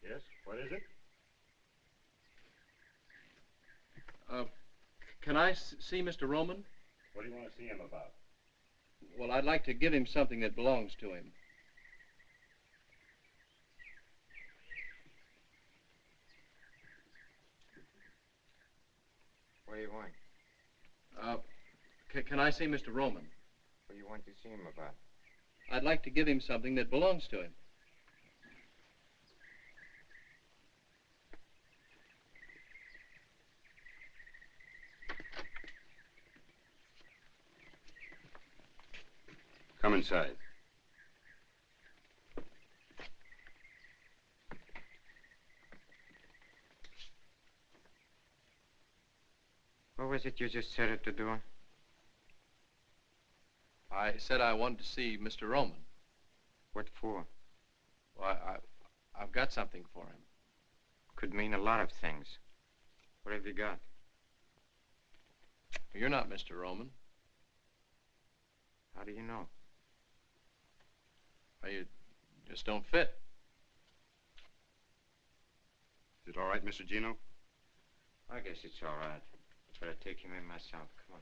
Yes, what is it? Can I see Mr. Roman? What do you want to see him about? Well, I'd like to give him something that belongs to him. What do you want? Can I see Mr. Roman? What do you want to see him about? I'd like to give him something that belongs to him. Come inside. What was it you just said at the door? I said I wanted to see Mr. Roman. What for? Well, I've got something for him. Could mean a lot of things. What have you got? You're not Mr. Roman. How do you know? Well, you just don't fit. Is it all right, Mr. Gino? I guess it's all right. But I'd take him in myself. Come on.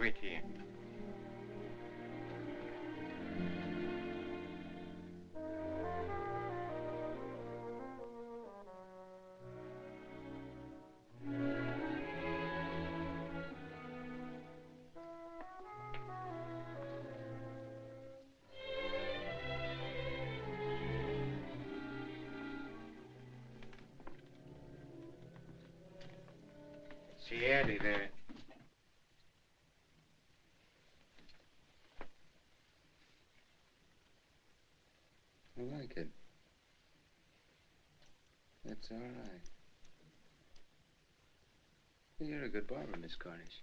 Wait here. See Eddie there. I like it. That's all right. You're a good barber, Miss Cornish.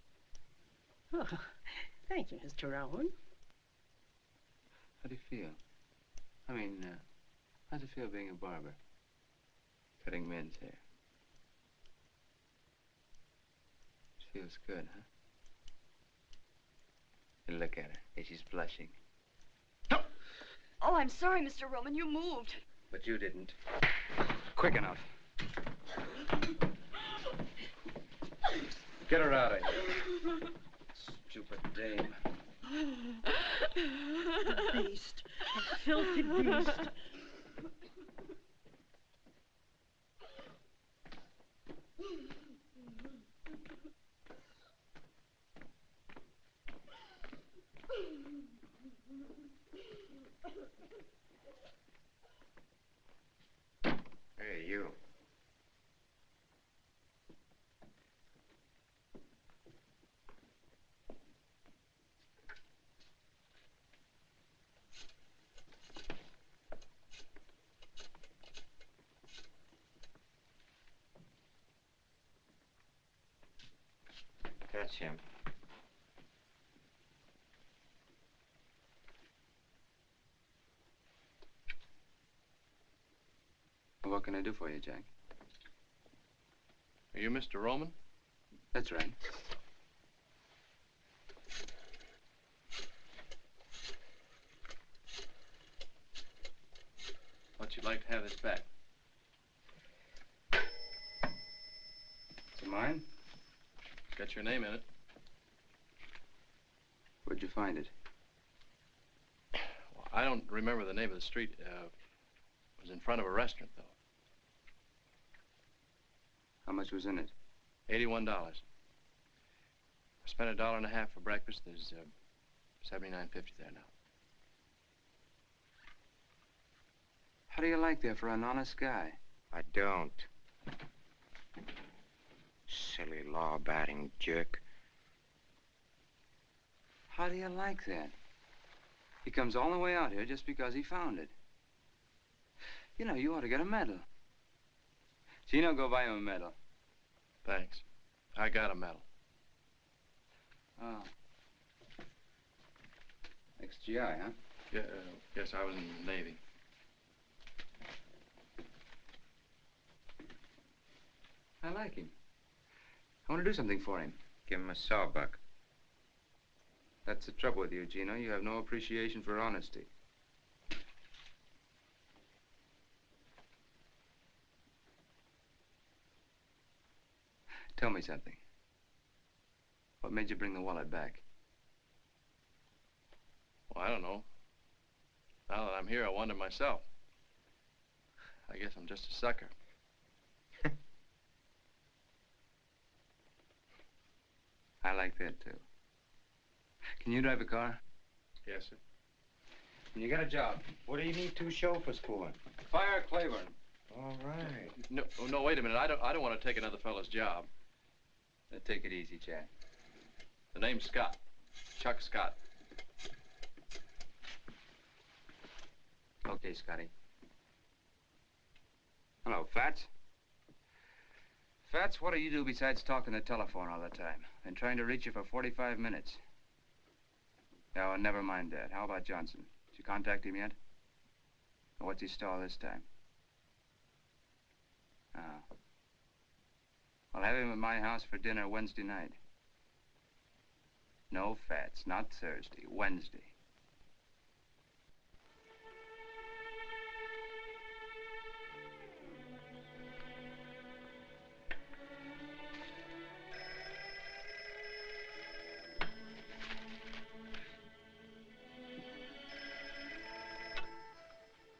Oh, thank you, Mr. Rowan. How do you feel? I mean, how's it feel being a barber? Cutting men's hair. It feels good, huh? And look at her. Hey, she's blushing. Oh, I'm sorry, Mr. Roman. You moved. But you didn't. Quick enough. Get her out of here. Stupid dame. The beast. A filthy beast. Hey, you. That's him. What can I do for you, Jack? Are you Mr. Roman? That's right. Thought you'd like to have this back. Is it mine? It's got your name in it. Where'd you find it? Well, I don't remember the name of the street. It was in front of a restaurant, though. How much was in it? $81. I spent $1.50 for breakfast. There's $79.50 there now. How do you like that for an honest guy? I don't. Silly law-abiding jerk. How do you like that? He comes all the way out here just because he found it. You know, you ought to get a medal. Gino, go buy him a medal. Thanks. I got a medal. Oh. Ex-GI, huh? Yeah, yes, I was in the Navy. I like him. I want to do something for him. Give him a sawbuck. That's the trouble with you, Gino. You have no appreciation for honesty. Tell me something. What made you bring the wallet back? Well, I don't know. Now that I'm here, I wonder myself. I guess I'm just a sucker. I like that, too. Can you drive a car? Yes, sir. You got a job. What do you need two chauffeurs for? Fire Claiborne. All right. No, no, wait a minute. I don't want to take another fellow's job. Take it easy, Jack. The name's Scott. Chuck Scott. Okay, Scotty. Hello, Fats. Fats, what do you do besides talking the telephone all the time? Been trying to reach you for 45 minutes. Oh, never mind that. How about Johnson? Did you contact him yet? Or what's he stall this time? Oh. I'll have him at my house for dinner Wednesday night. No, Fats, not Thursday, Wednesday.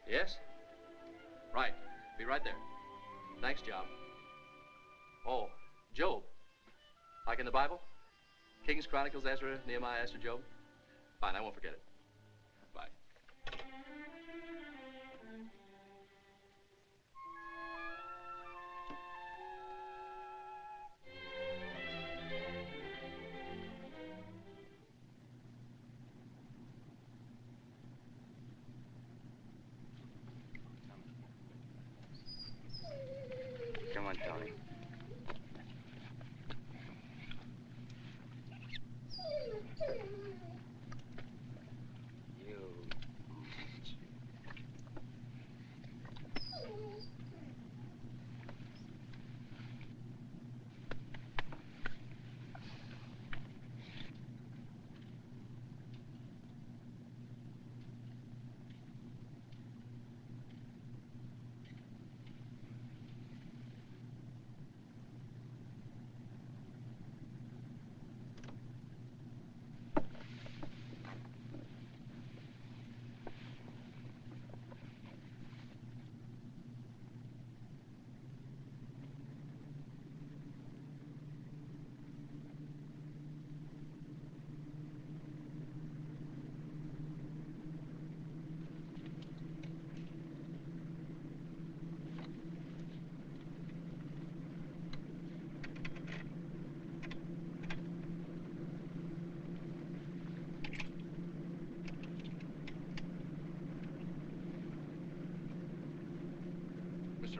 Yes? Right. Be right there. Thanks, Job. Oh, Job. Like in the Bible? Kings, Chronicles, Ezra, Nehemiah, Esther, Job? Fine, I won't forget it. Bye. Come on, Tony.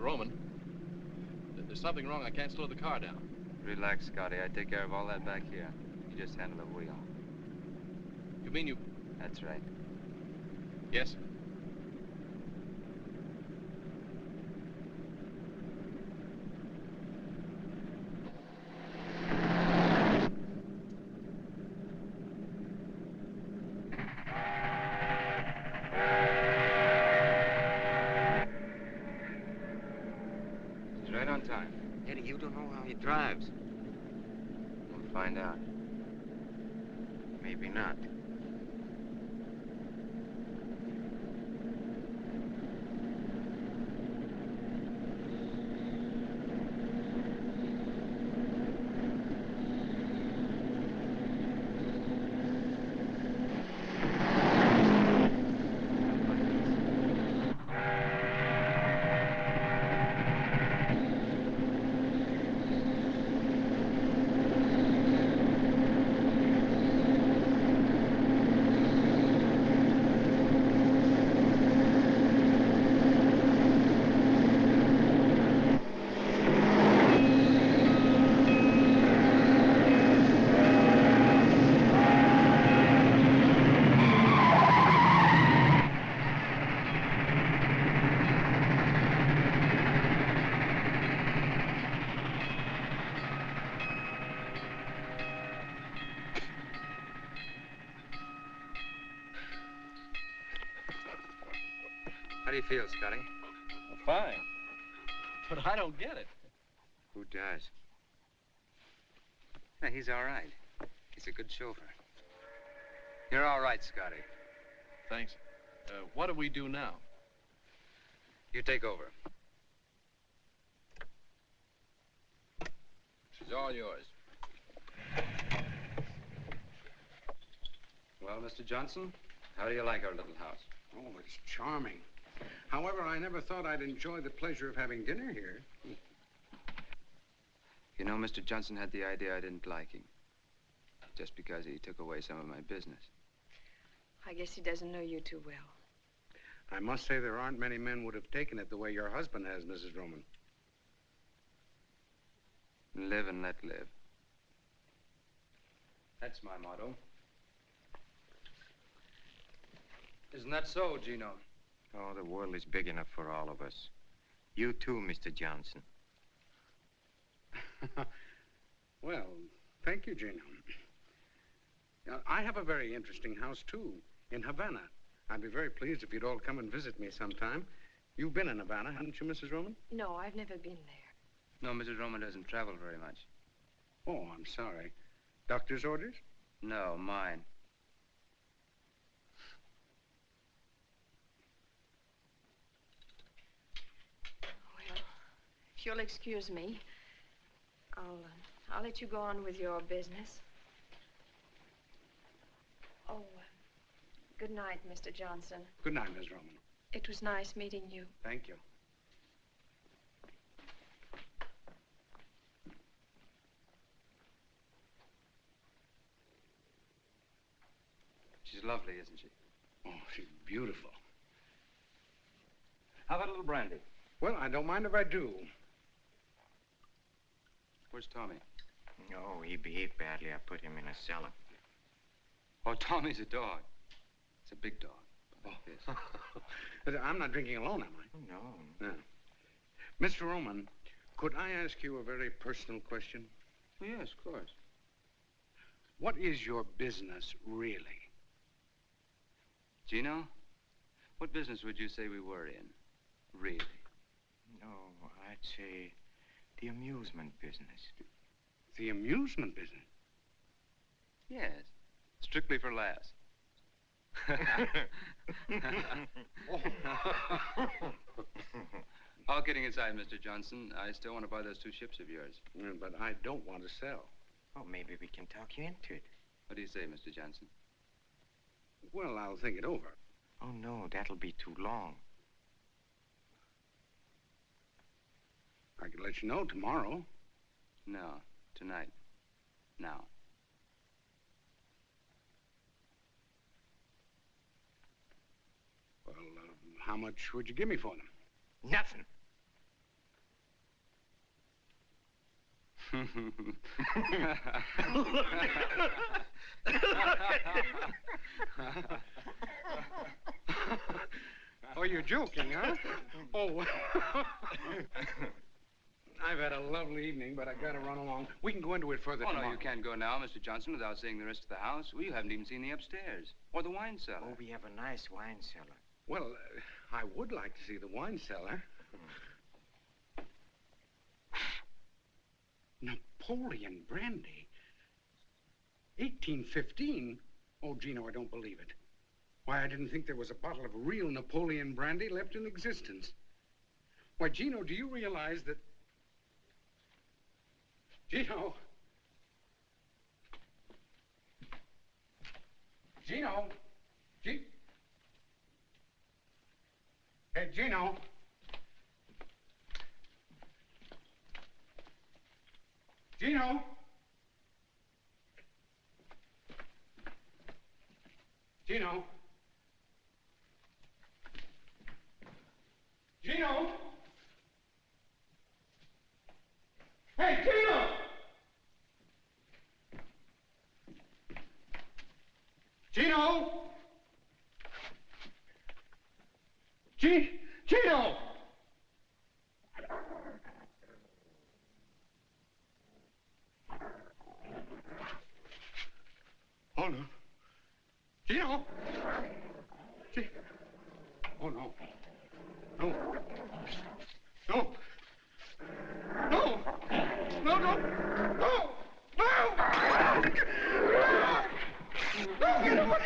Mr. Roman. There's something wrong. I can't slow the car down. Relax, Scotty. I take care of all that back here. You just handle the wheel. You mean you... That's right. Yes? He's right on time. Eddie, you don't know how he drives. We'll find out. Maybe not. How do you feel, Scotty? Fine. But I don't get it. Who does? Yeah, he's all right. He's a good chauffeur. You're all right, Scotty. Thanks. What do we do now? You take over. She's all yours. Well, Mr. Johnson, how do you like our little house? Oh, it's charming. However, I never thought I'd enjoy the pleasure of having dinner here. You know, Mr. Johnson had the idea I didn't like him. Just because he took away some of my business. I guess he doesn't know you too well. I must say there aren't many men would have taken it the way your husband has, Mrs. Roman. Live and let live. That's my motto. Isn't that so, Gino? Oh, the world is big enough for all of us. You too, Mr. Johnson. Well, thank you, Gino. I have a very interesting house, too, in Havana. I'd be very pleased if you'd all come and visit me sometime. You've been in Havana, haven't you, Mrs. Roman? No, I've never been there. No, Mrs. Roman doesn't travel very much. Oh, I'm sorry. Doctor's orders? No, mine. Well, if you'll excuse me, I'll let you go on with your business. Oh, good night, Mr. Johnson. Good night, Miss Roman. It was nice meeting you. Thank you. She's lovely, isn't she? Oh, she's beautiful. How about a little brandy? Well, I don't mind if I do. Where's Tommy? No, he behaved badly. I put him in a cellar. Oh, Tommy's a dog. It's a big dog. Like this. I'm not drinking alone, am I? No. No. Mr. Roman, could I ask you a very personal question? Oh, yes, of course. What is your business, really? Gino, what business would you say we were in? Really? No, I'd say the amusement business. The amusement business? Yes. Strictly for laughs. All kidding aside, Mr. Johnson, I still want to buy those 2 ships of yours. Yeah, but I don't want to sell. Oh, maybe we can talk you into it. What do you say, Mr. Johnson? Well, I'll think it over. Oh, no, that'll be too long. I could let you know tomorrow. No, tonight. Now. Well, how much would you give me for them? Nothing. Oh, you're joking, huh? Oh. I've had a lovely evening, but I gotta run along. We can go into it further Oh, tomorrow. no, you can't go now, Mr. Johnson, without seeing the rest of the house. Well, you haven't even seen the upstairs. Or the wine cellar. Oh, we have a nice wine cellar. Well, I would like to see the wine cellar. Napoleon brandy? 1815? Oh, Gino, I don't believe it. Why, I didn't think there was a bottle of real Napoleon brandy left in existence. Why, Gino, do you realize that... Gino? Gino? Hey, Gino? Gino? Gino? Gino? Hey, Gino! Gino! Gino! Oh, no. Gino! Oh, no. No. No. No! No, no! No! No! No, get away!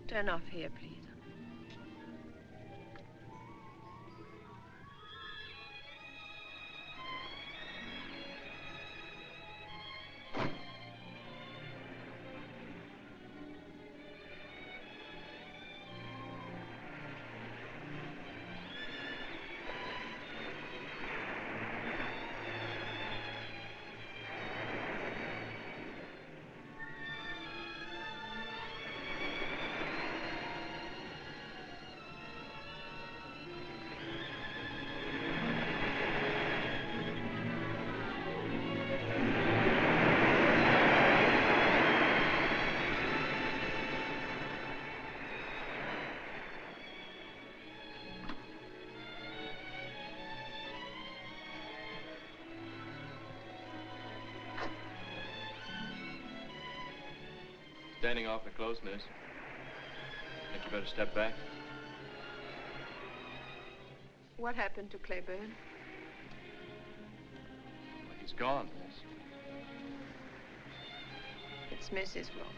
Turn off here, please. Standing awfully close, miss. Think you better step back? What happened to Claiborne? Well, he's gone, miss. It's Mrs. Roman.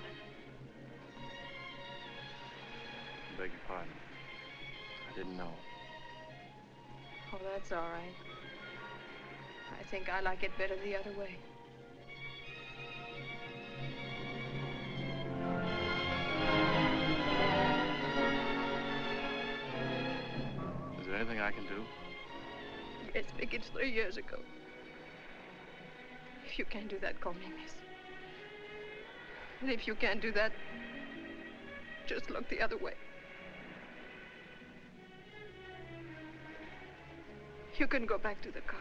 I beg your pardon. I didn't know. Oh, that's all right. I think I like it better the other way. Is there anything I can do? Yes, Vic, it's 3 years ago. If you can't do that, call me miss. And if you can't do that, just look the other way. You can go back to the car.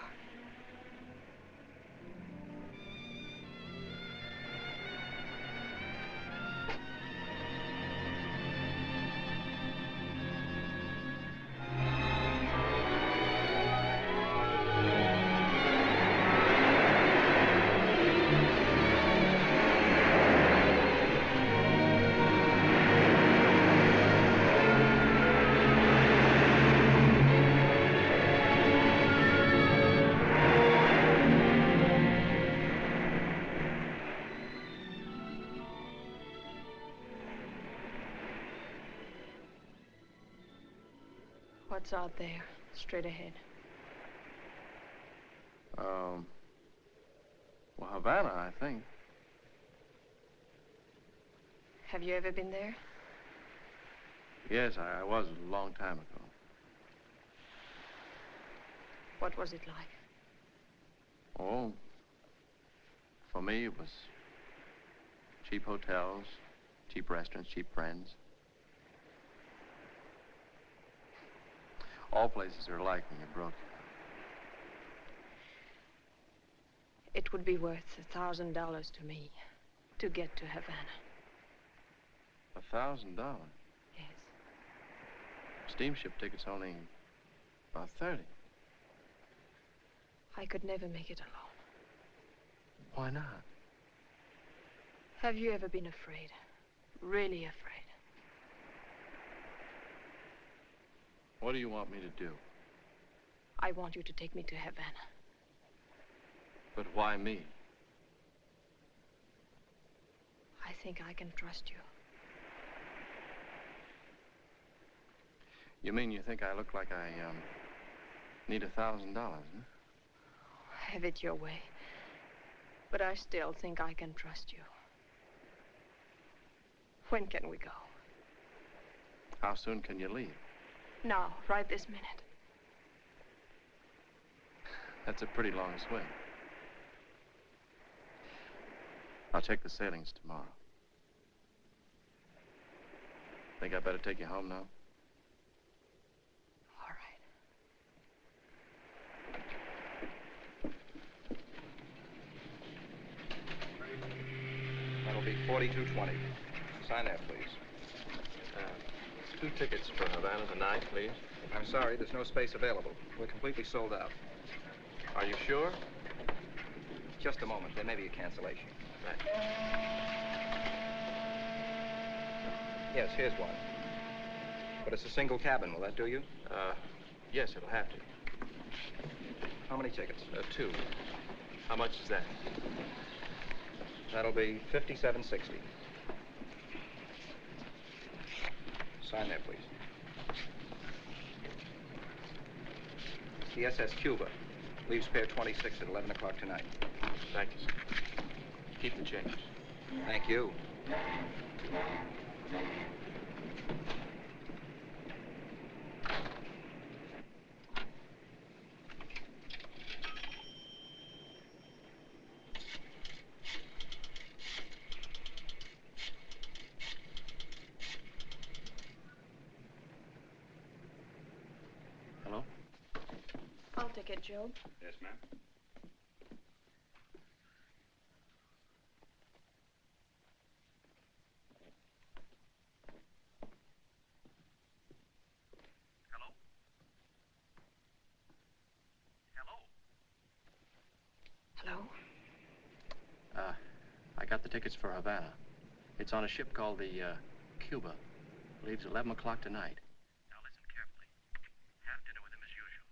What's out there, straight ahead? Well, Havana, I think. Have you ever been there? Yes, I was a long time ago. What was it like? Oh, for me, it was cheap hotels, cheap restaurants, cheap friends. All places are alike when you're broke. It would be worth $1,000 to me to get to Havana. $1,000? Yes. Steamship tickets only about 30. I could never make it alone. Why not? Have you ever been afraid? Really afraid? What do you want me to do? I want you to take me to Havana. But why me? I think I can trust you. You mean you think I look like I, need $1,000, huh? Have it your way. But I still think I can trust you. When can we go? How soon can you leave? Now, right this minute. That's a pretty long swim. I'll check the sailings tomorrow. Think I better take you home now? All right. That'll be 42.20. Sign there, please. 2 tickets for Havana tonight, please. I'm sorry, there's no space available. We're completely sold out. Are you sure? Just a moment. There may be a cancellation. Right. Yes, here's one. But it's a single cabin. Will that do you? Yes, it'll have to. How many tickets? 2. How much is that? That'll be $57.60. Sign there, please. It's the SS Cuba. Leaves Pier 26 at 11 o'clock tonight. Thank you, sir. Keep the change. Thank you. Hello? I'll take it, Joe. Yes, ma'am. Hello? I got the tickets for Havana. It's on a ship called the, Cuba. Leaves 11 o'clock tonight. Now listen carefully. Have dinner with him as usual.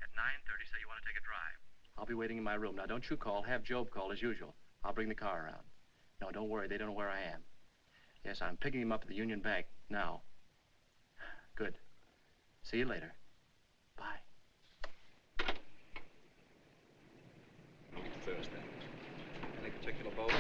At 9:30, say you want to take a drive. I'll be waiting in my room. Now, don't you call. Have Job call as usual. I'll bring the car around. No, don't worry. They don't know where I am. Yes, I'm picking him up at the Union Bank now. Good. See you later. Bye. Thursday. Any particular boat?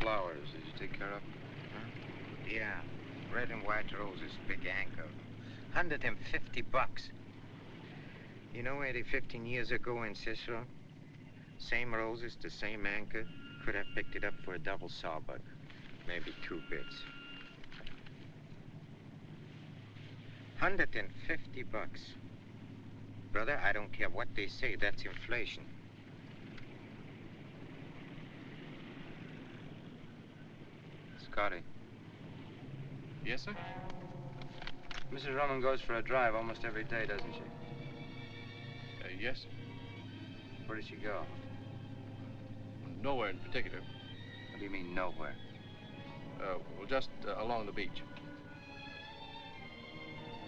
Flowers, did you take care of? Huh? Yeah, red and white roses, big anchor. $150. You know, Eddie, 15 years ago in Cicero, same roses, the same anchor, could have picked it up for a double sawbuck. Maybe 2 bits. $150. Brother, I don't care what they say, that's inflation. Scotty. Yes, sir? Mrs. Roman goes for a drive almost every day, doesn't she? Yes, sir. Where did she go? Nowhere in particular. What do you mean, nowhere? Well, just along the beach.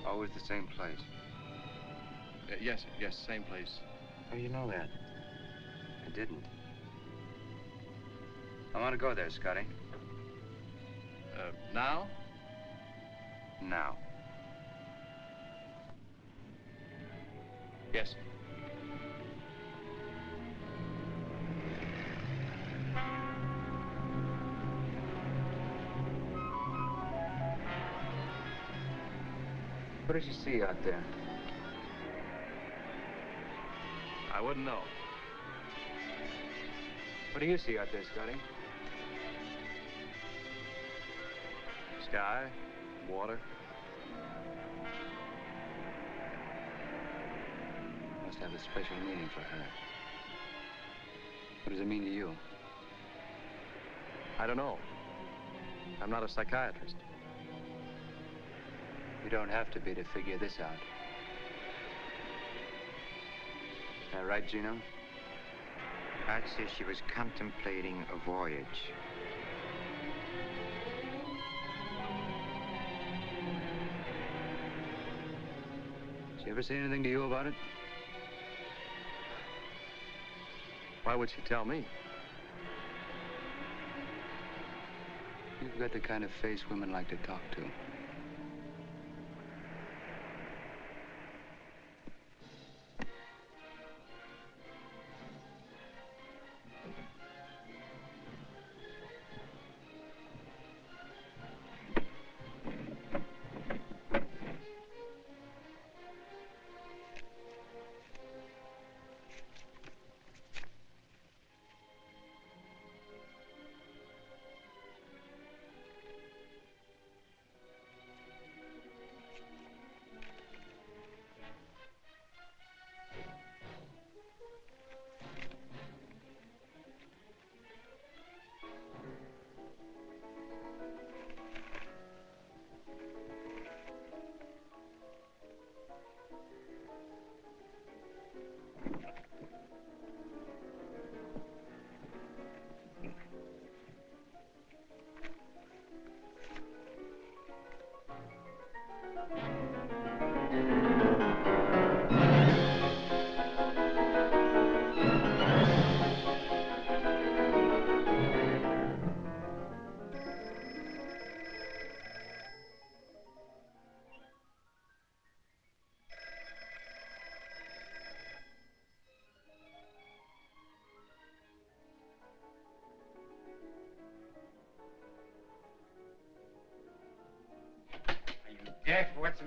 Always the same place. Yes, same place. How do you know that? I didn't. I want to go there, Scotty. Now? Now. Yes. What did you see out there? I wouldn't know. What do you see out there, Scotty? Sky, water. Must have a special meaning for her. What does it mean to you? I don't know. I'm not a psychiatrist. You don't have to be to figure this out. Is that right, Gino? I'd say she was contemplating a voyage. Did she ever say anything to you about it? Why would she tell me? You've got the kind of face women like to talk to. Jeff, what's the...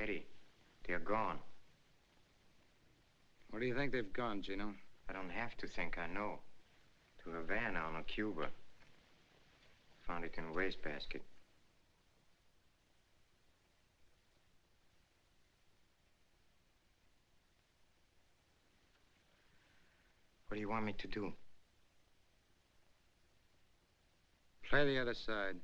Eddie, they're gone. Where do you think they've gone, Gino? I don't have to think, I know. To Havana or Cuba. Found it in a wastebasket. What do you want me to do? Play the other side.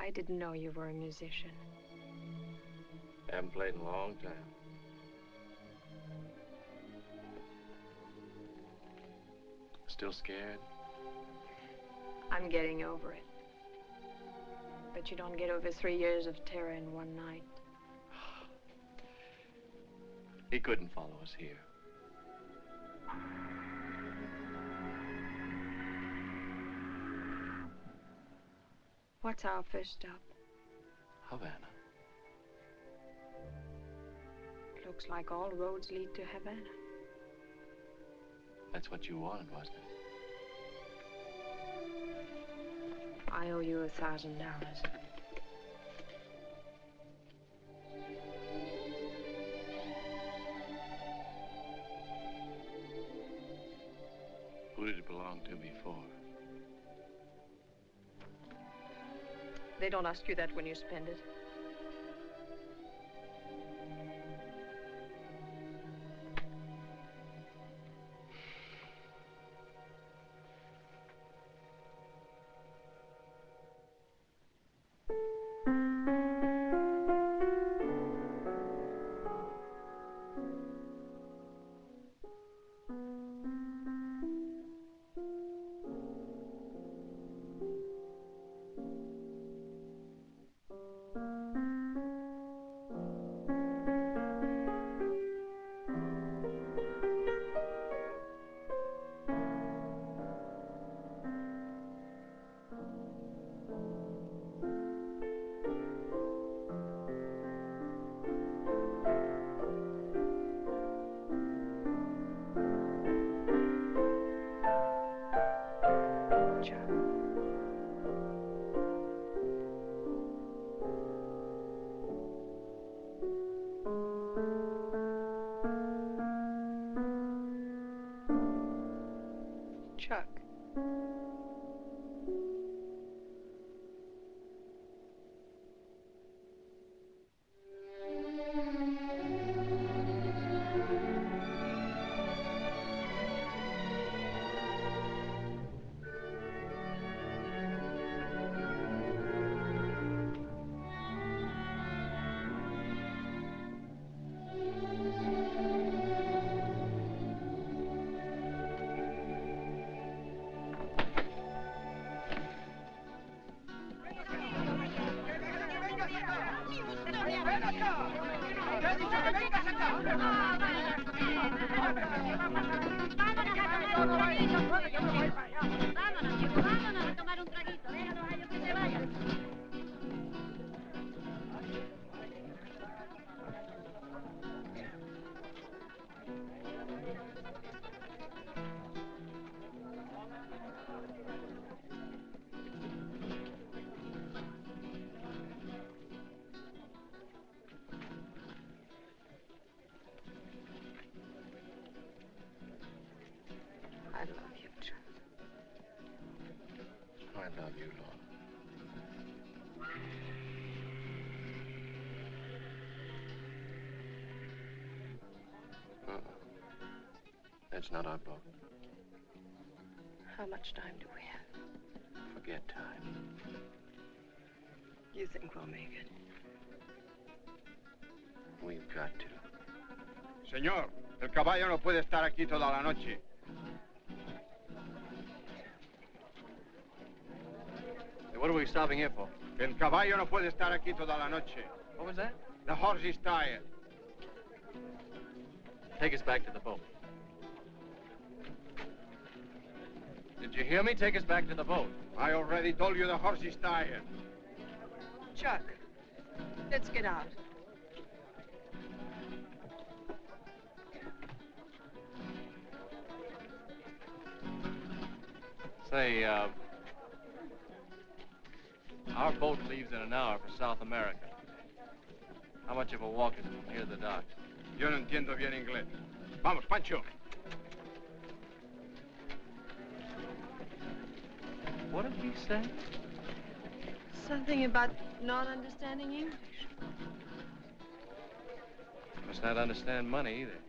I didn't know you were a musician. Haven't played in a long time. Still scared? I'm getting over it. But you don't get over 3 years of terror in one night. He couldn't follow us here. What's our first stop? Havana. Looks like all roads lead to Havana. That's what you wanted, wasn't it? I owe you $1,000. Who did it belong to before? They don't ask you that when you spend it. Chuck. I love you, Chuck. I love you, Lorna. That's not our boat. How much time do we have? Forget time. You think we'll make it? We've got to. Señor, el caballo no puede estar aquí toda la noche. What are we stopping here for? El caballo no puede estar aquí toda la noche. What was that? The horse is tired. Take us back to the boat. Did you hear me? Take us back to the boat. I already told you the horse is tired. Chuck, let's get out. Say, our boat leaves in an hour for South America. How much of a walk is it from here to the docks? Yo no entiendo bien inglés. Vamos, Pancho. What did he say? Something about not understanding English. Must not understand money either.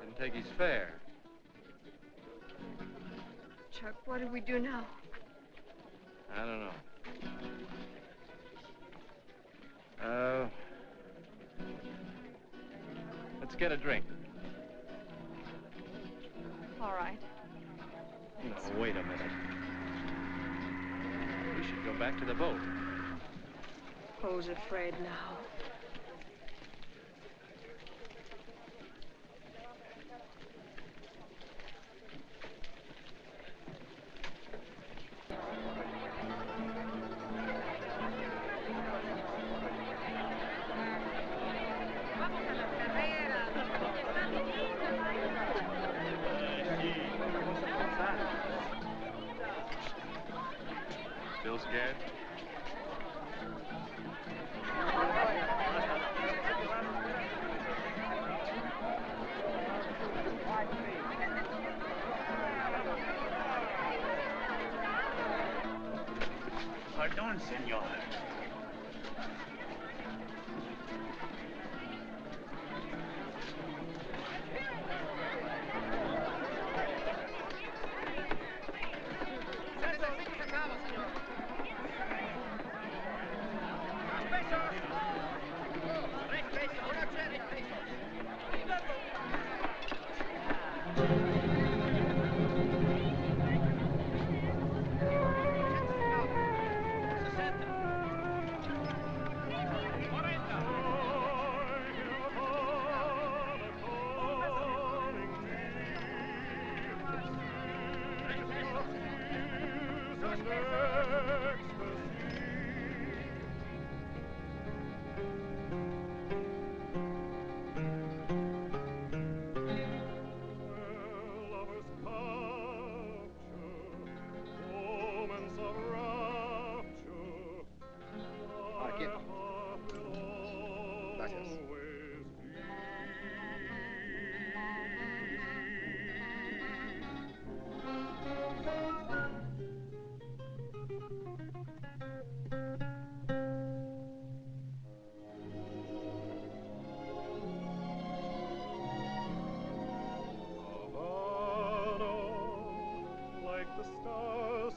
Didn't take his fare. Chuck, what do we do now? I don't know. Let's get a drink. All right. No, wait a minute. We should go back to the boat. Who's afraid now? Still scared? Pardon, senor.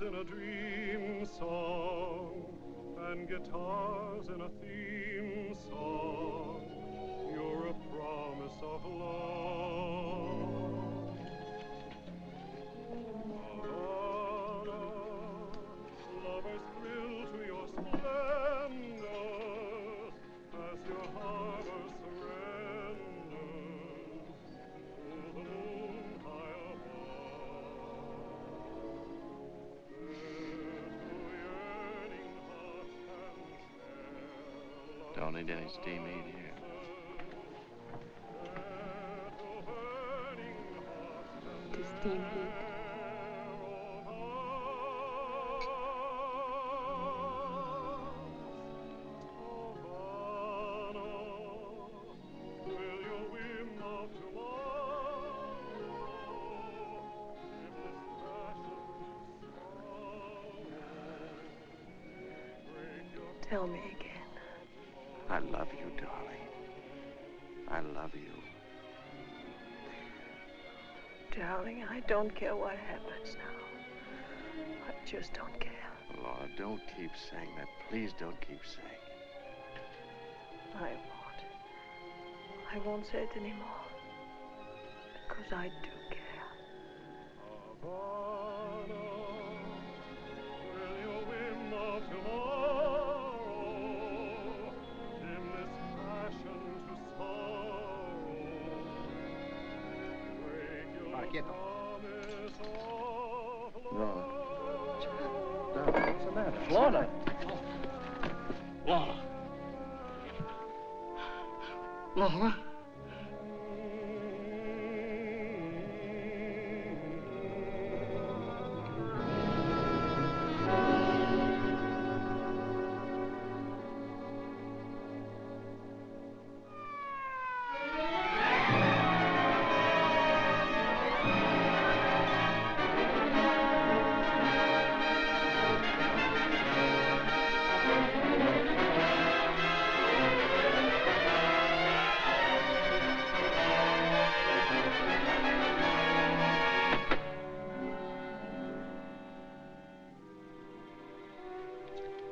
In a dream song and guitars in a theme song, you're a promise of love. Havana, lovers thrill to your splendors as your harbor surrenders to the moon high above. Don't need any steam heat here. The steam heat. Tell me again. I love you, darling. I love you. Darling, I don't care what happens now. I just don't care. Lorna, don't keep saying that. Please don't keep saying it. I won't say it anymore. Because I do care. Havana, will your whim of tomorrow dim this passion to sorrow? Break your promise of love. What's the matter? Lorna! Lorna. Lorna?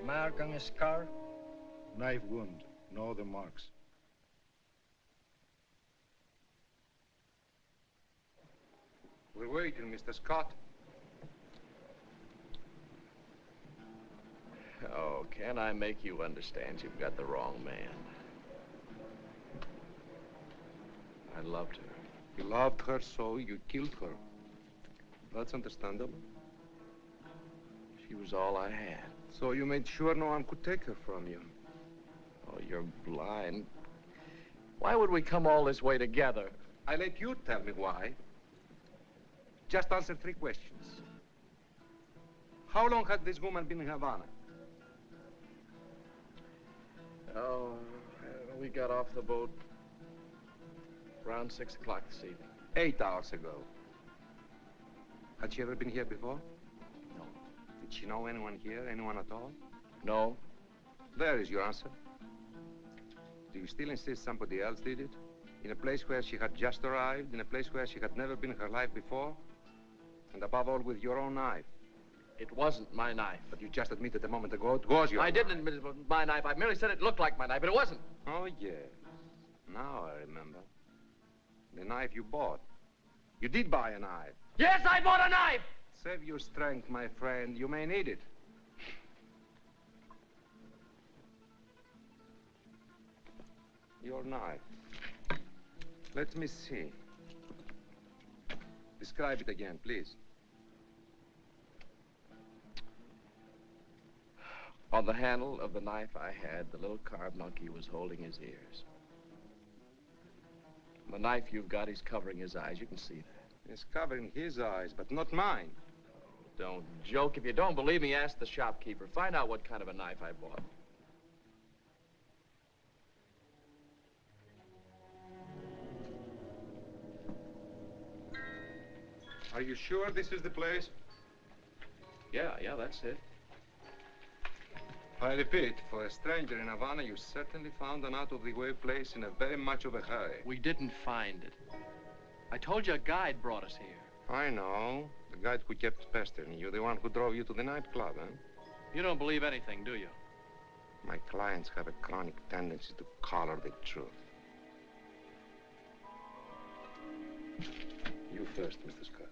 Mark on his scar? Knife wound, No other marks. We're waiting, Mr. Scott. Oh, can I make you understand you've got the wrong man? I loved her. You loved her, so you killed her. That's understandable. She was all I had. So you made sure no one could take her from you. Oh, you're blind. Why would we come all this way together? I let you tell me why. Just answer 3 questions. How long had this woman been in Havana? Oh, we got off the boat around 6 o'clock this evening. 8 hours ago. Had she ever been here before? No. Did she know anyone here, anyone at all? No. There is your answer. Do you still insist somebody else did it? In a place where she had just arrived, in a place where she had never been in her life before? And above all, with your own knife. It wasn't my knife. But you just admitted a moment ago it was your knife. I didn't admit it was my knife. I merely said it looked like my knife, but it wasn't. Oh, yes. Now I remember. The knife you bought. You did buy a knife. Yes, I bought a knife! Save your strength, my friend. You may need it. Your knife. Let me see. Describe it again, please. On the handle of the knife I had, the little carved monkey was holding his ears. The knife you've got, he's covering his eyes. You can see that. He's covering his eyes, but not mine. Don't joke. If you don't believe me, ask the shopkeeper. Find out what kind of a knife I bought. Are you sure this is the place? Yeah, that's it. I repeat, for a stranger in Havana, you certainly found an out-of-the-way place in a very much of a hurry. We didn't find it. I told you a guide brought us here. I know. The guide who kept pestering you, the one who drove you to the nightclub, huh? You don't believe anything, do you? My clients have a chronic tendency to color the truth. You first, Mr. Scott.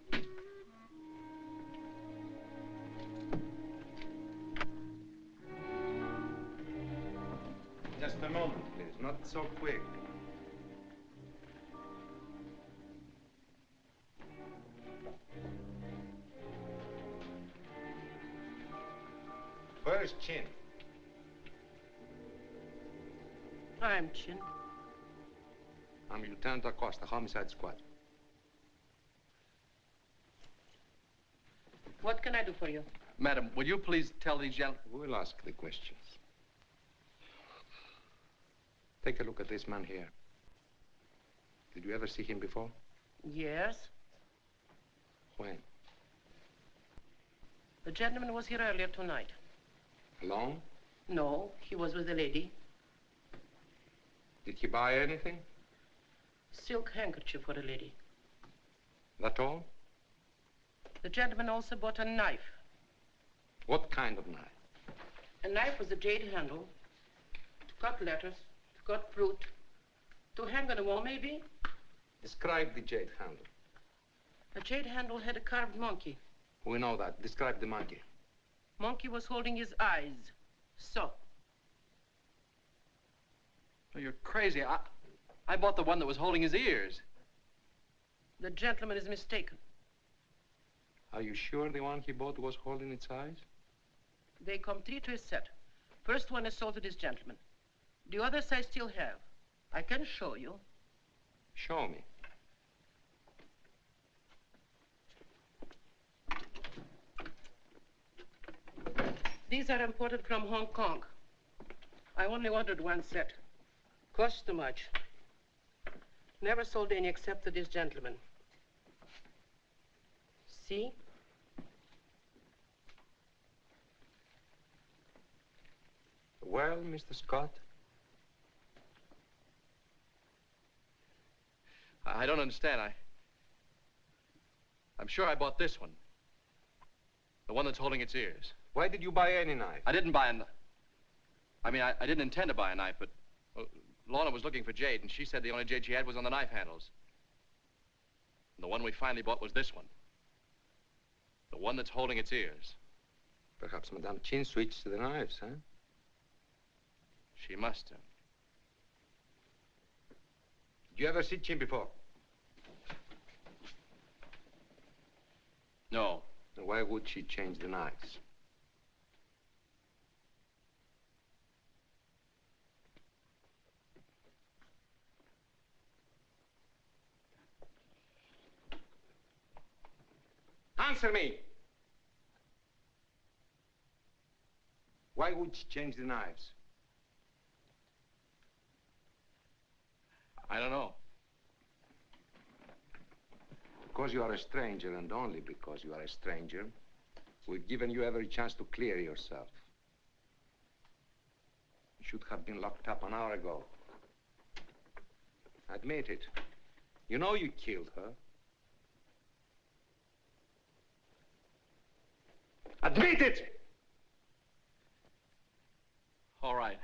Just a moment, please. Not so quick. Where is Chin? I'm Chin. I'm Lieutenant Acosta, Homicide Squad. What can I do for you? Madam, will you please tell these gentlemen? We'll ask the questions. Take a look at this man here. Did you ever see him before? Yes. When? The gentleman was here earlier tonight. Alone? No, he was with a lady. Did he buy anything? Silk handkerchief for a lady. That all? The gentleman also bought a knife. What kind of knife? A knife with a jade handle. To cut letters, to cut fruit. To hang on a wall, maybe? Describe the jade handle. The jade handle had a carved monkey. We know that. Describe the monkey. Monkey was holding his eyes. So. Oh, you're crazy. I bought the one that was holding his ears. The gentleman is mistaken. Are you sure the one he bought was holding its eyes? They come 3 to a set. First one is sold to this gentleman. The others I still have. I can show you. Show me. These are imported from Hong Kong. I only ordered 1 set. Cost too much. Never sold any except to this gentleman. See? Well, Mr. Scott? I don't understand. I'm sure I bought this one. The one that's holding its ears. Why did you buy any knife? I didn't buy a knife. I mean, I didn't intend to buy a knife, but Lorna was looking for jade, and she said the only jade she had was on the knife handles. And the one we finally bought was this one. The one that's holding its ears. Perhaps Madame Chin switched to the knives, huh? She must have. Did you ever see Chin before? No. Then why would she change the knives? Answer me! Why would she change the knives? I don't know. Because you are a stranger, and only because you are a stranger, we've given you every chance to clear yourself. You should have been locked up an hour ago. Admit it. You know you killed her. Admit it! All right.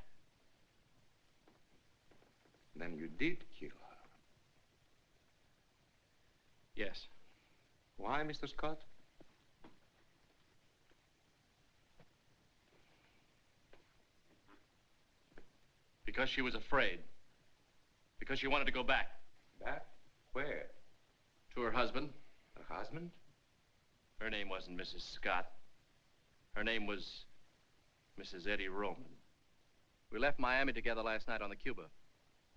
Then you did kill her. Yes. Why, Mr. Scott? Because she was afraid. Because she wanted to go back. Back? Where? To her husband. Her husband? Her name wasn't Mrs. Scott. Her name was Mrs. Eddie Roman. We left Miami together last night on the Cuba.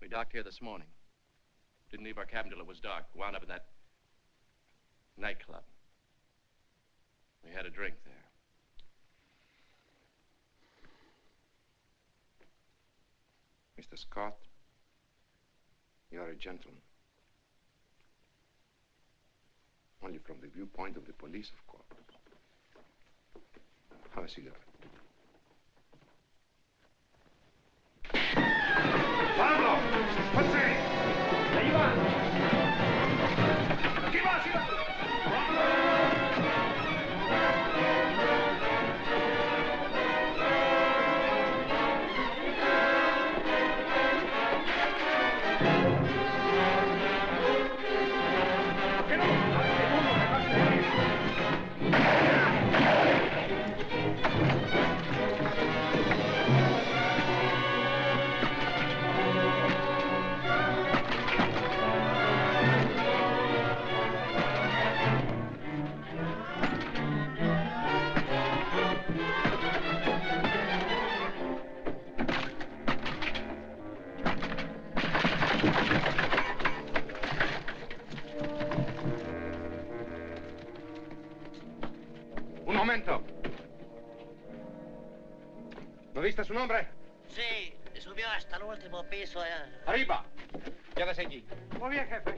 We docked here this morning. Didn't leave our cabin till it was dark. Wound up in that nightclub. We had a drink there. Mr. Scott, you are a gentleman. Only from the viewpoint of the police, of course. Have a cigarette. ¡Pablo! ¡José! ¡Ahí va! ¡Aquí va, aquí va! Un momento. ¿No viste su nombre? Sí, subió hasta el último piso. Arriba. Quédese aquí. Muy bien, jefe.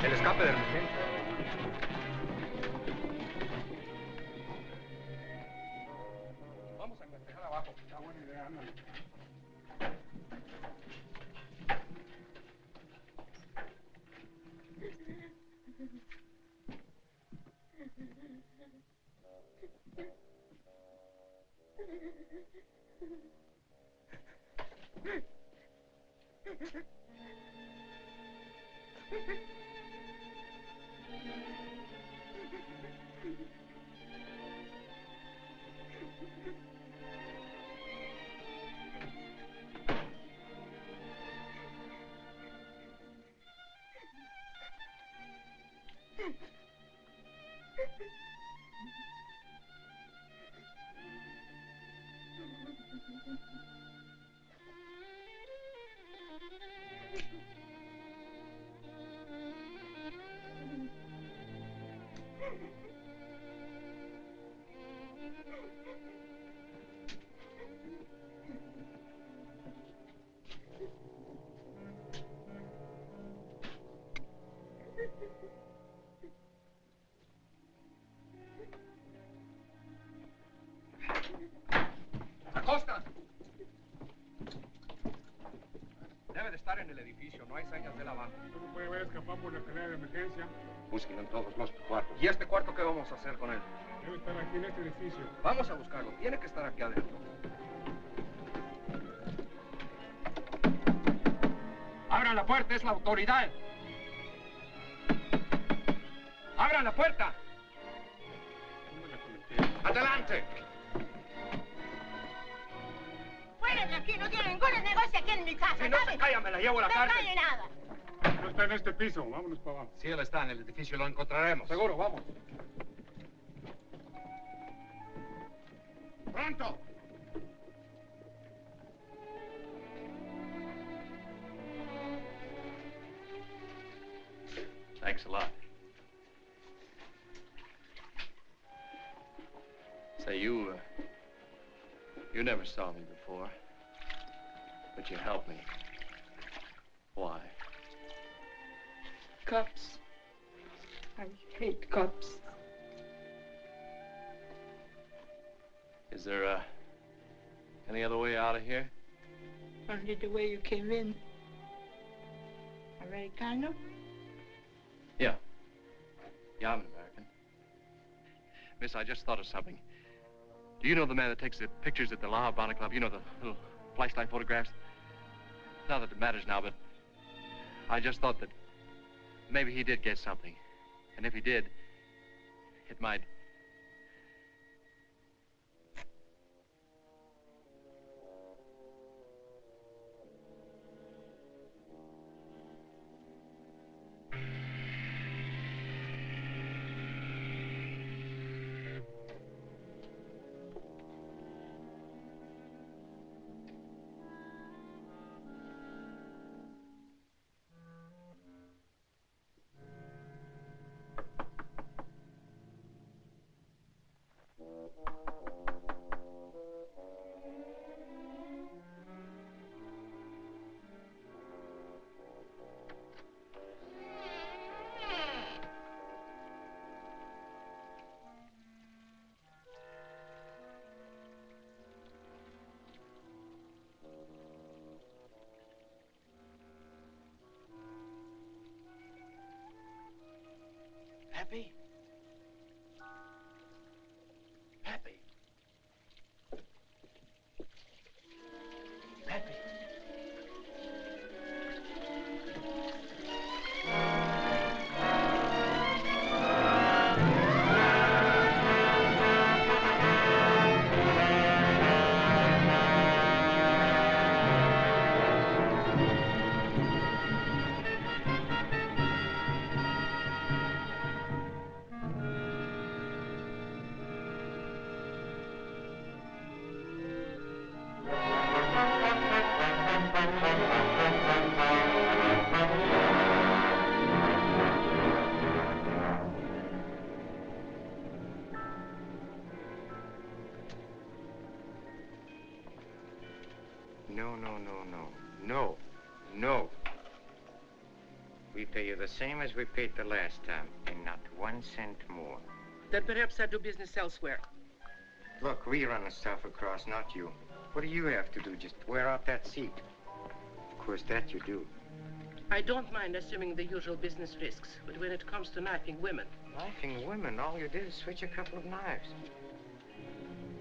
El escape de emergencia. Vamos a festejar abajo. Está buena idea, anda. ¡Acosta! Debe de estar en el edificio. No hay señas de la banda. No puede haber escapado por la escalera de emergencia. Búsquenlo en todos los cuartos. ¿Y este cuarto qué vamos a hacer con él? Debe estar aquí en este edificio. Vamos a buscarlo. Tiene que estar aquí adentro. ¡Abran la puerta! ¡Es la autoridad! ¡Abran la puerta! ¡Adelante! Fuera de aquí, no tiene ningún negocio aquí en mi casa, Si no ¿sabe? se calla, me la llevo a la No cárcel. calle nada. No está en este piso. Vámonos para abajo. Si él está en el edificio, lo encontraremos. Seguro, vamos. ¡Pronto! Thanks a lot. Say, you never saw me before, but you helped me. Why? Cops. I hate cops. Is there, any other way out of here? Only the way you came in. Americano? Yeah. Yeah, I'm an American. Miss, I just thought of something. Do you know the man that takes the pictures at the La Habana Club? You know, the little flashlight photographs? Not that it matters now, but I just thought that maybe he did get something. And if he did, it might... Happy? Happy? Happy? No. We pay you the same as we paid the last time, and not 1 cent more. Then perhaps I do business elsewhere. Look, we run the stuff across, not you. What do you have to do? Just wear out that seat. Of course, that you do. I don't mind assuming the usual business risks, but when it comes to knifing women... Knifing women? All you did is switch a couple of knives.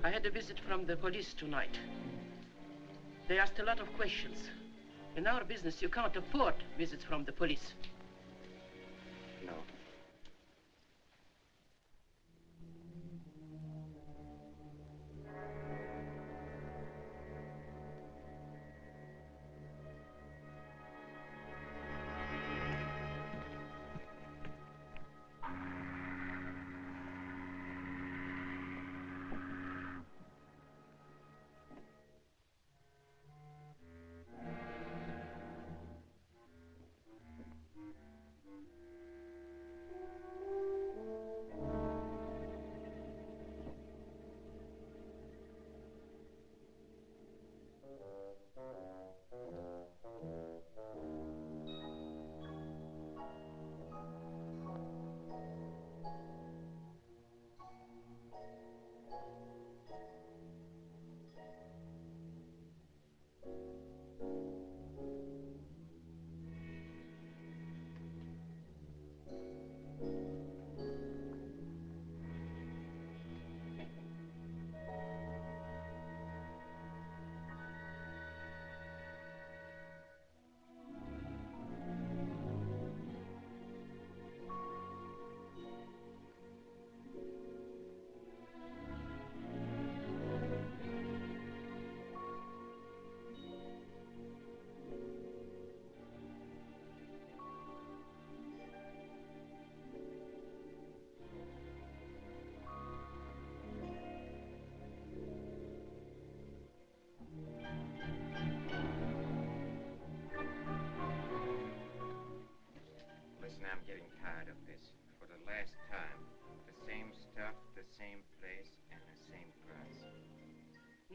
I had a visit from the police tonight. They asked a lot of questions. In our business, you can't afford visits from the police. No.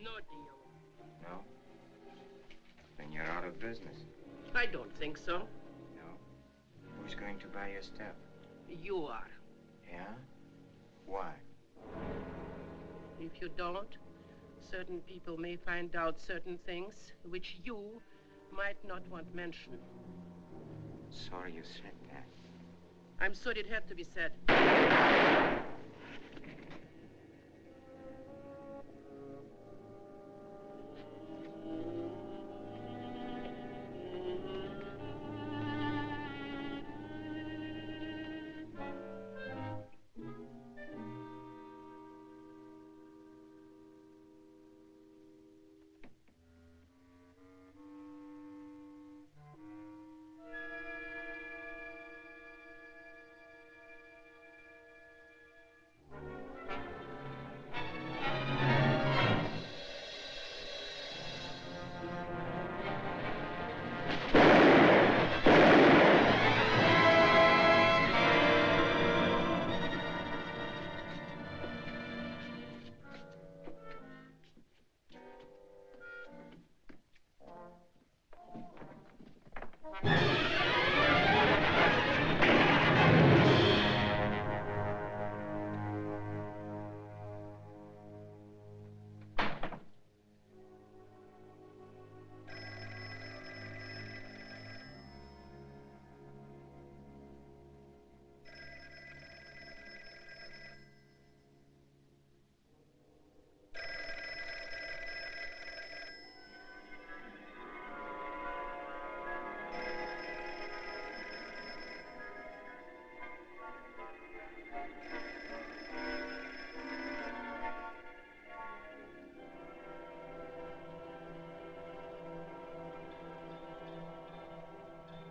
No deal. No? Then you're out of business. I don't think so. No? Who's going to buy your stuff? You are. Yeah? Why? If you don't, certain people may find out certain things which you might not want mentioned. Sorry you said that. I'm sorry it had to be said.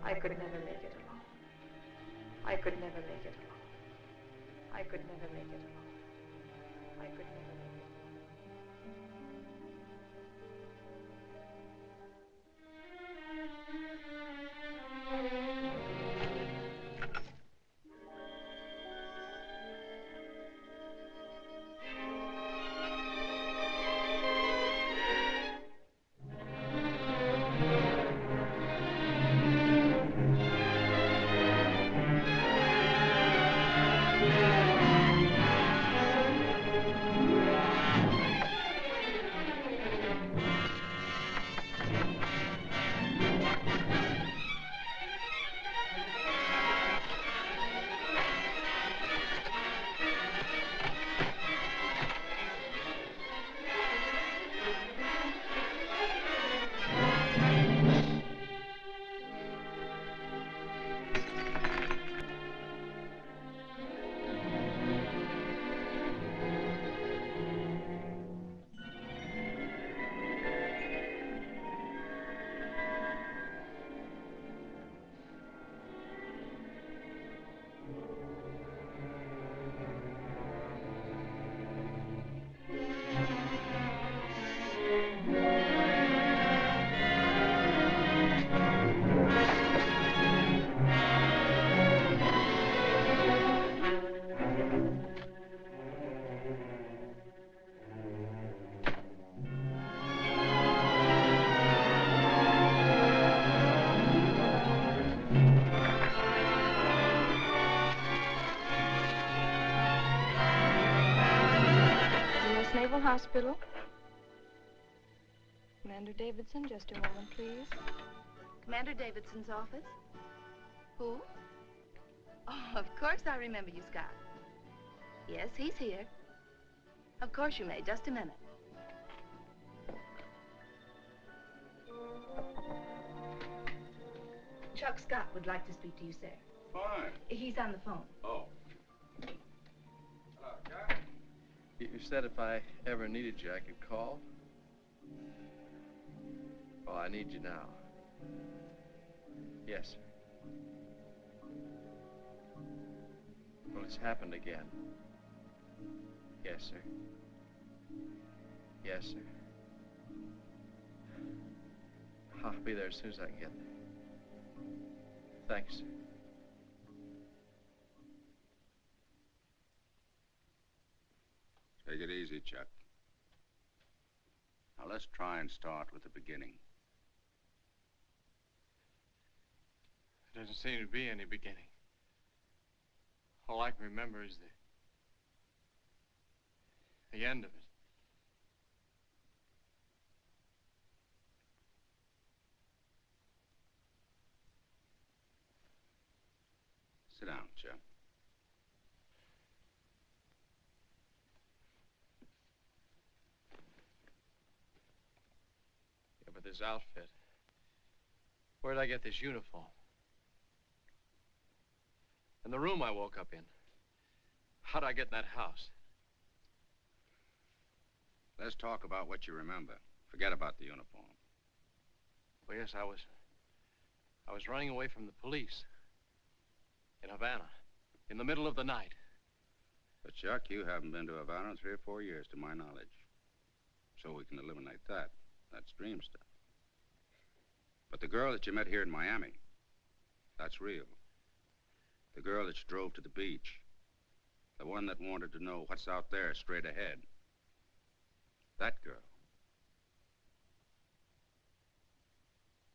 I could never make it alone. I could never make it alone. I could never make it alone. I could never make it Naval Hospital. Commander Davidson, just a moment, please. Commander Davidson's office? Who? Oh, of course I remember you, Scott. Yes, he's here. Of course you may. Just a minute. Chuck Scott would like to speak to you, sir. Fine. He's on the phone. Oh. You said if I ever needed you, I could call? Well, I need you now. Yes, sir. Well, it's happened again. Yes, sir. Yes, sir. I'll be there as soon as I can get there. Thanks, sir. Take it easy, Chuck. Now, let's try and start with the beginning. There doesn't seem to be any beginning. All I can remember is the end of it. Sit down, Joe. Yeah, but this outfit. Where'd I get this uniform? And the room I woke up in. How'd I get in that house? Let's talk about what you remember. Forget about the uniform. Well, yes, I was running away from the police. In Havana. In the middle of the night. But, Chuck, you haven't been to Havana in 3 or 4 years, to my knowledge. So we can eliminate that. That's dream stuff. But the girl that you met here in Miami, that's real. The girl that you drove to the beach. The one that wanted to know what's out there straight ahead. That girl.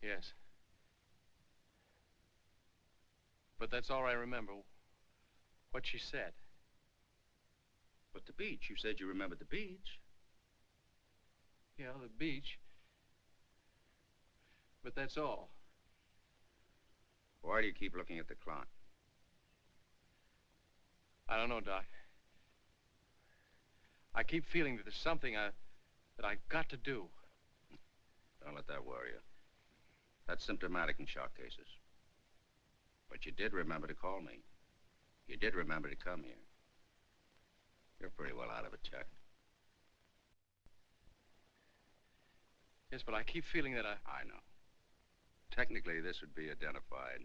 Yes. But that's all I remember. What she said. But the beach. You said you remembered the beach. Yeah, the beach. But that's all. Why do you keep looking at the clock? I don't know, Doc. I keep feeling that there's something that I've got to do. Don't let that worry you. That's symptomatic in shock cases. But you did remember to call me. You did remember to come here. You're pretty well out of it, Chuck. Yes, but I keep feeling that I know. Technically, this would be identified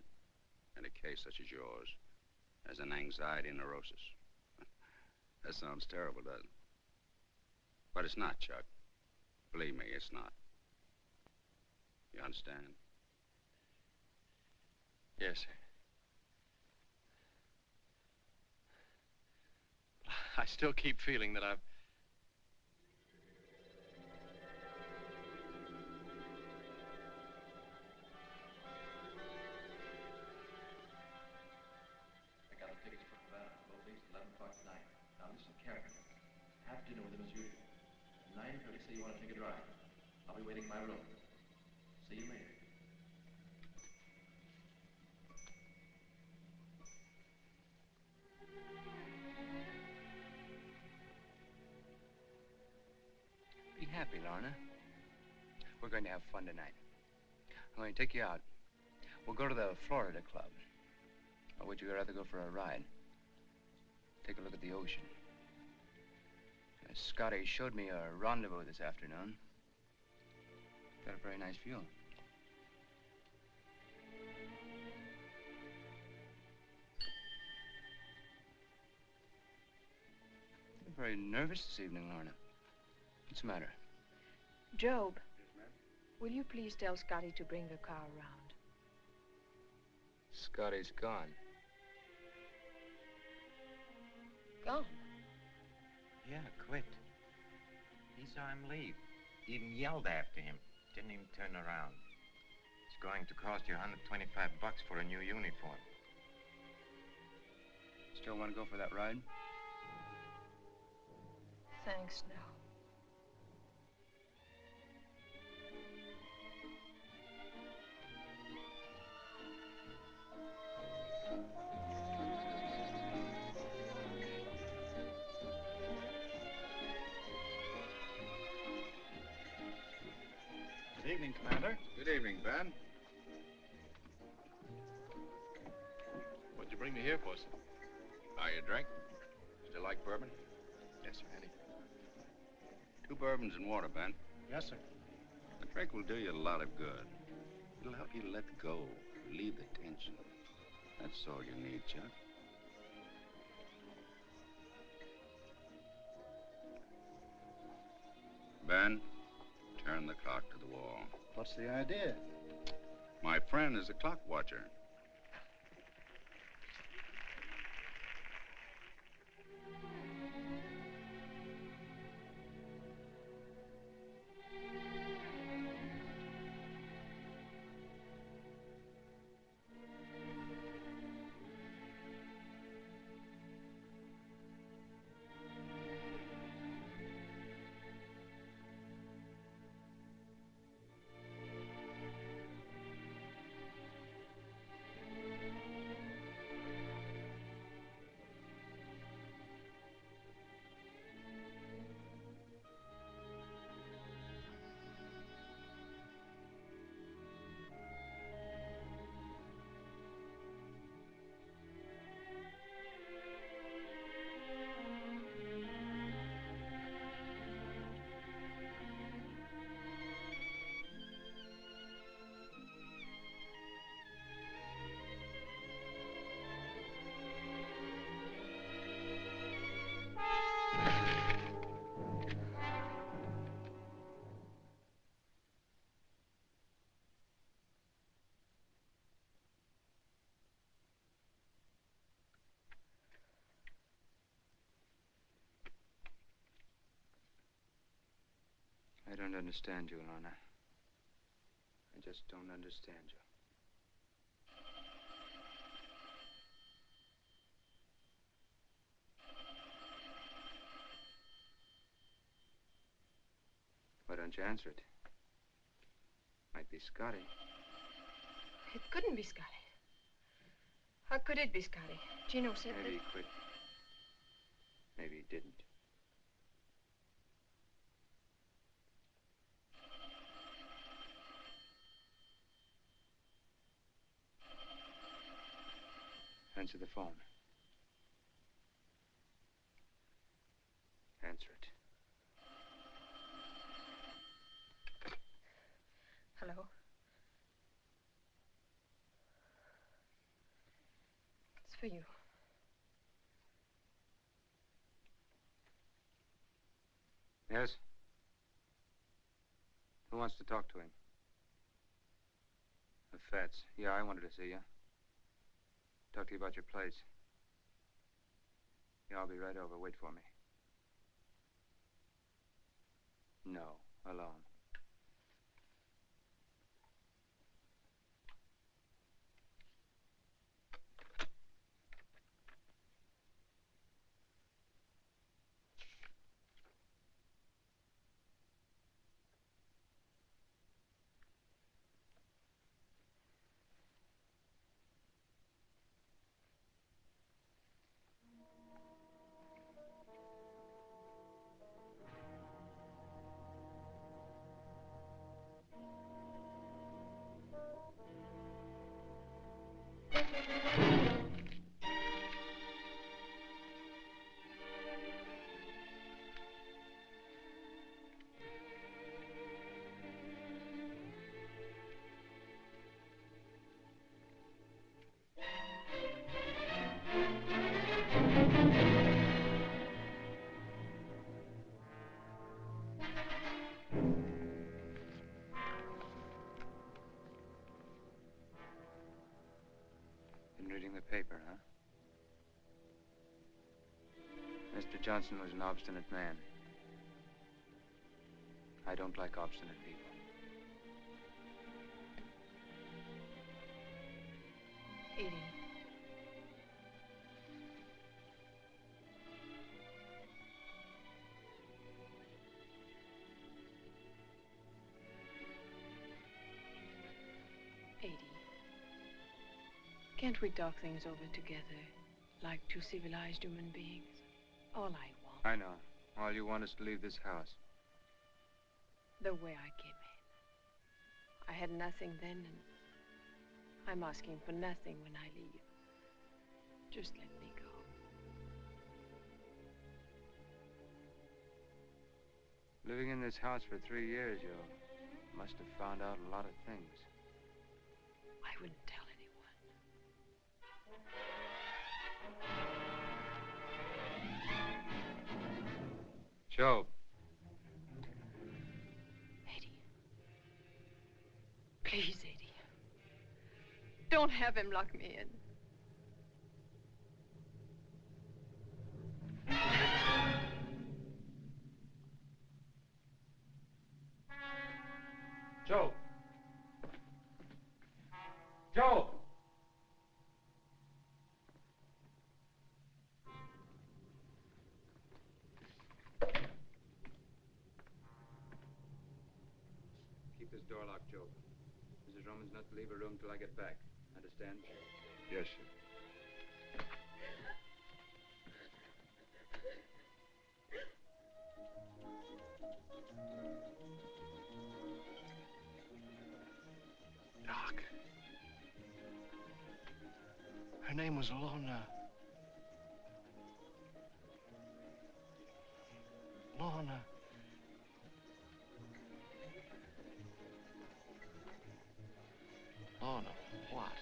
in a case such as yours as an anxiety neurosis. That sounds terrible, doesn't it? But it's not, Chuck. Believe me, it's not. You understand? Yes, sir. I still keep feeling that I've... I got the tickets for Havana, both dates, 11 o'clock tonight. Now listen carefully. Have dinner with him as usual. At 9:30, say you want to take a drive. I'll be waiting in my room. See you later. Be happy, Lorna. We're going to have fun tonight. I'm going to take you out. We'll go to the Florida Club. Or would you rather go for a ride? Take a look at the ocean. Scotty showed me a rendezvous this afternoon. Got a very nice view. You're very nervous this evening, Lorna. What's the matter? Job. Yes, ma'am? Will you please tell Scotty to bring the car around? Scotty's gone. Gone? Yeah, quit. He saw him leave. Even yelled after him. Didn't even turn around. It's going to cost you $125 for a new uniform. Still want to go for that ride? Thanks, no. Good evening, Commander. Good evening, Ben. What'd you bring me here for, sir? You drink? Still like bourbon? Yes, sir, Andy. 2 bourbons and water, Ben. Yes, sir. A drink will do you a lot of good. It'll help you let go, relieve the tension. That's all you need, Chuck. Ben, turn the clock to the wall. What's the idea? My friend is a clock watcher. I don't understand you, Lorna. I just don't understand you. Why don't you answer it? Might be Scotty. It couldn't be Scotty. How could it be Scotty? Gino said Maybe he quit. Maybe he didn't. Answer the phone. Answer it. Hello? It's for you. Yes? Who wants to talk to him? The Fats. Yeah, I wanted to see you. Talk to you about your place. Yeah, I'll be right over. Wait for me. No, alone. Been reading the paper, huh? Mr. Johnson was an obstinate man. I don't like obstinate people. Edie. Edie. Can't we talk things over together, like two civilized human beings? All I want. I know. All you want is to leave this house. The way I came in. I had nothing then, and I'm asking for nothing when I leave. Just let me go. Living in this house for 3 years, you must have found out a lot of things. I wouldn't tell anyone. Joe. Eddie. Please, Eddie. Don't have him lock me in. Joe! Joe! Keep this door locked, Joe. Mrs. Roman's not to leave her room till I get back. Understand? Yes, sir. Doc. Her name was Lorna. Lorna. Lorna, what?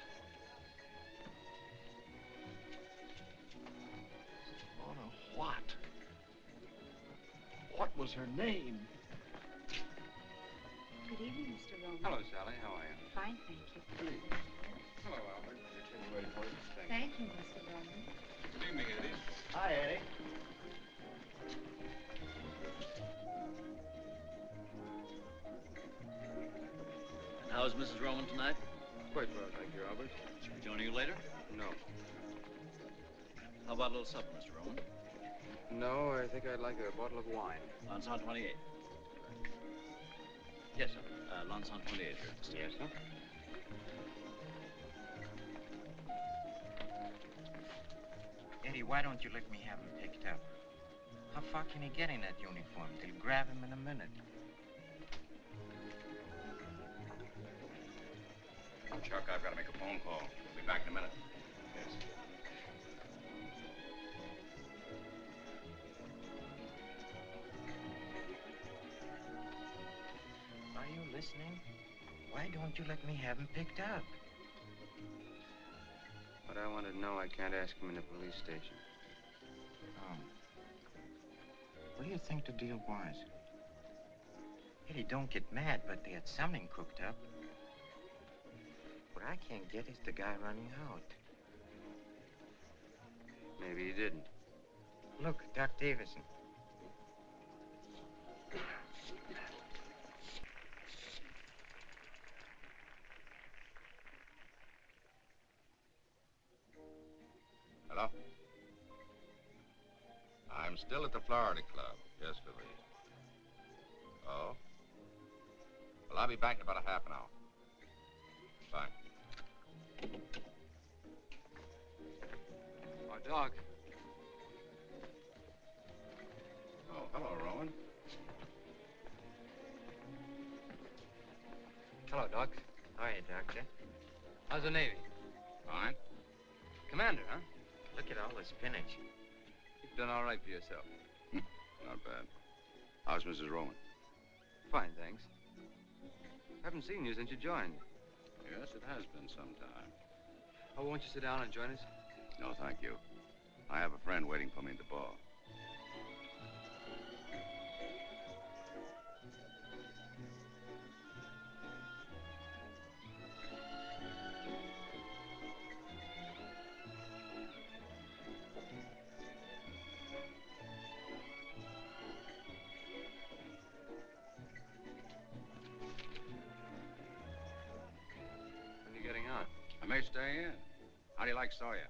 Lorna, what? What was her name? Good evening, Mr. Roman. Hello, Sally. How are you? Fine, thank you. Hello, Albert. Your chin's waiting for you. Thank you, Mr. Roman. Good evening, Eddie. Hi, Eddie. How's Mrs. Roman tonight? Quite well, thank you, Albert. She'll be joining you later? No. How about a little supper, Mr. Roman? No, I think I'd like a bottle of wine. Lanson 28. Yes, sir. Lanson 28, sir. Yes, sir. Eddie, why don't you let me have him picked up? How far can he get in that uniform? They'll grab him in a minute. Chuck, I've got to make a phone call. I'll be back in a minute. Yes. Are you listening? Why don't you let me have him picked up? But I want to know I can't ask him in the police station. Oh. What do you think the deal was? Eddie, don't get mad, but they had something cooked up. What I can't get is the guy running out. Maybe he didn't. Look, Doc Davison. Hello? I'm still at the Florida Club. Yes, Louise. Oh? Well, I'll be back in about a half an hour. Bye. Oh, Doc. Oh, hello, Rowan. Hello, Doc. How are you, Doctor? How's the Navy? Fine. Commander, huh? Look at all the spinach. You've done all right for yourself. Not bad. How's Mrs. Rowan? Fine, thanks. Haven't seen you since you joined. Yes, it has been some time. Oh, won't you sit down and join us? No, thank you. I have a friend waiting for me at the bar. When are you getting on? I may stay in. How do you like Sawyer?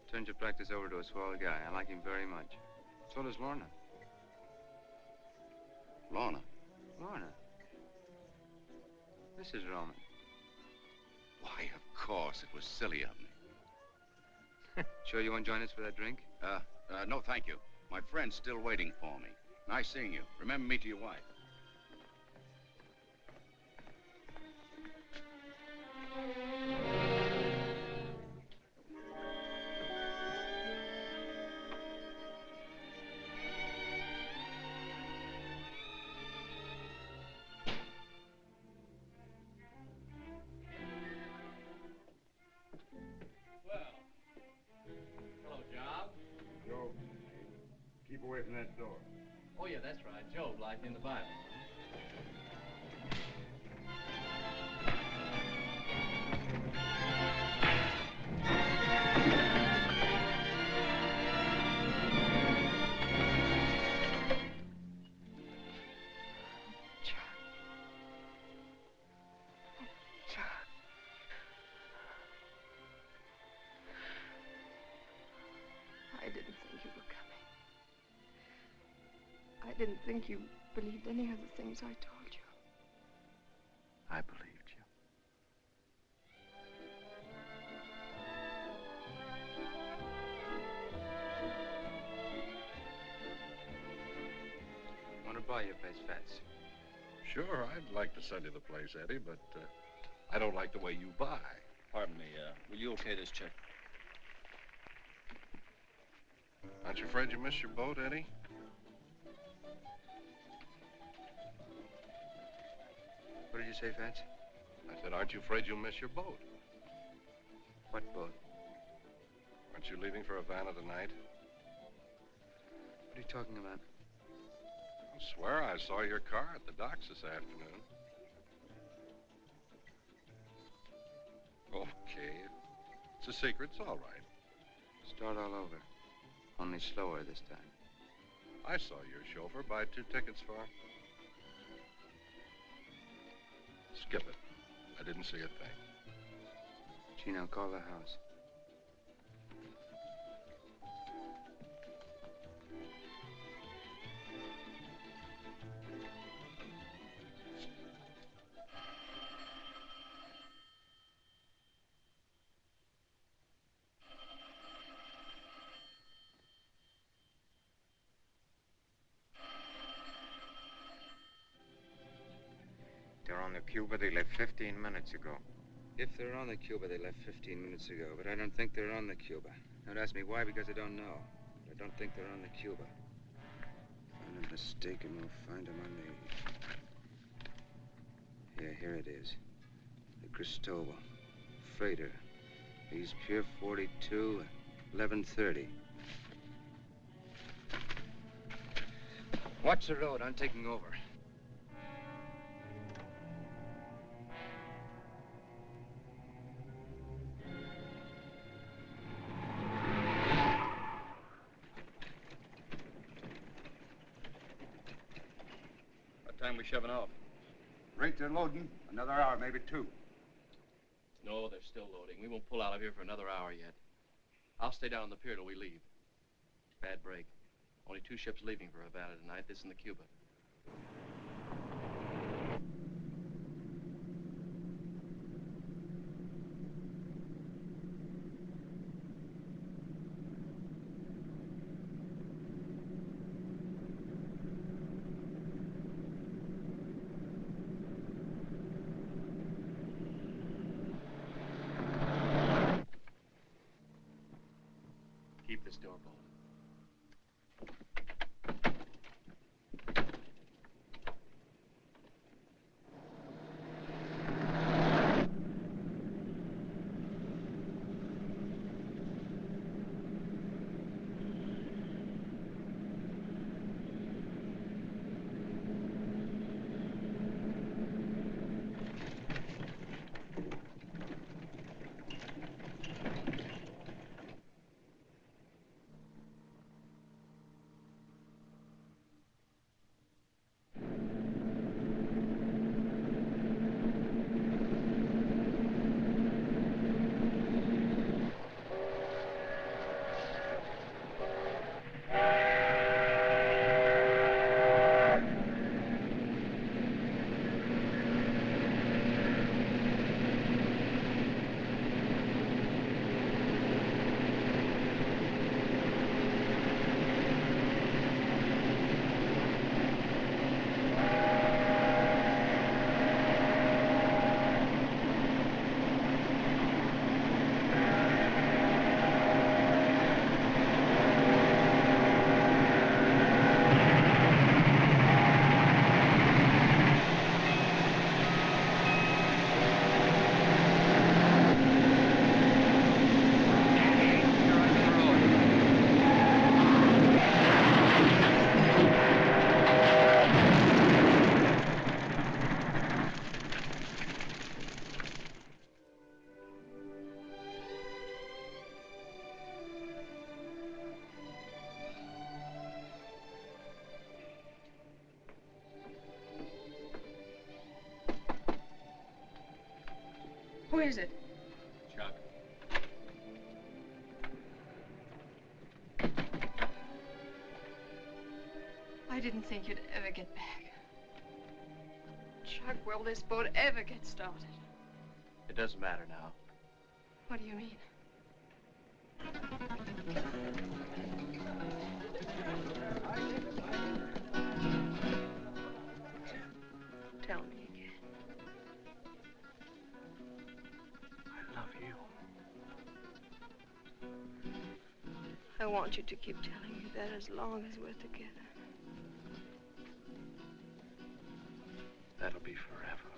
Turned your practice over to a swell guy. I like him very much. So does Lorna. Lorna? Lorna? Mrs. Roman. Why, of course. It was silly of me. Sure you won't join us for that drink? No, thank you. My friend's still waiting for me. Nice seeing you. Remember me to your wife. Hello, Job. Job, keep away from that door. Oh, yeah, that's right. Job, like in the Bible. I didn't think you were coming. I didn't think you believed any of the things I told you. I believed you. Want to buy your place, Fats? Sure, I'd like to sell you the place, Eddie, but I don't like the way you buy. Pardon me, will you okay this check? Aren't you afraid you missed your boat, Eddie? What did you say, Fats? I said, aren't you afraid you'll miss your boat? What boat? Aren't you leaving for Havana tonight? What are you talking about? I swear I saw your car at the docks this afternoon. Okay. It's a secret. It's all right. Start all over. Only slower this time. I saw your chauffeur buy 2 tickets for him. Skip it. I didn't see a thing. Gino, call the house. They're on the Cuba. They left 15 minutes ago. If they're on the Cuba, they left 15 minutes ago, but I don't think they're on the Cuba. Don't ask me why, because I don't know. I don't think they're on the Cuba. Find them mistaken, we'll find them on the... Yeah, here it is. The Cristobal. Freighter. East Pier 42, 11:30. Watch the road, I'm taking over. Time we shoving off? Rate they're loading. Another hour, maybe 2. No, they're still loading. We won't pull out of here for another hour yet. I'll stay down on the pier till we leave. Bad break. Only 2 ships leaving for Havana tonight, this and the Cuba. Keep this door bolted. Who is it? Chuck. I didn't think you'd ever get back. Chuck, will this boat ever get started? It doesn't matter now. What do you mean? Tell me again. I love you. I want you to keep telling me that as long as we're together. That'll be forever.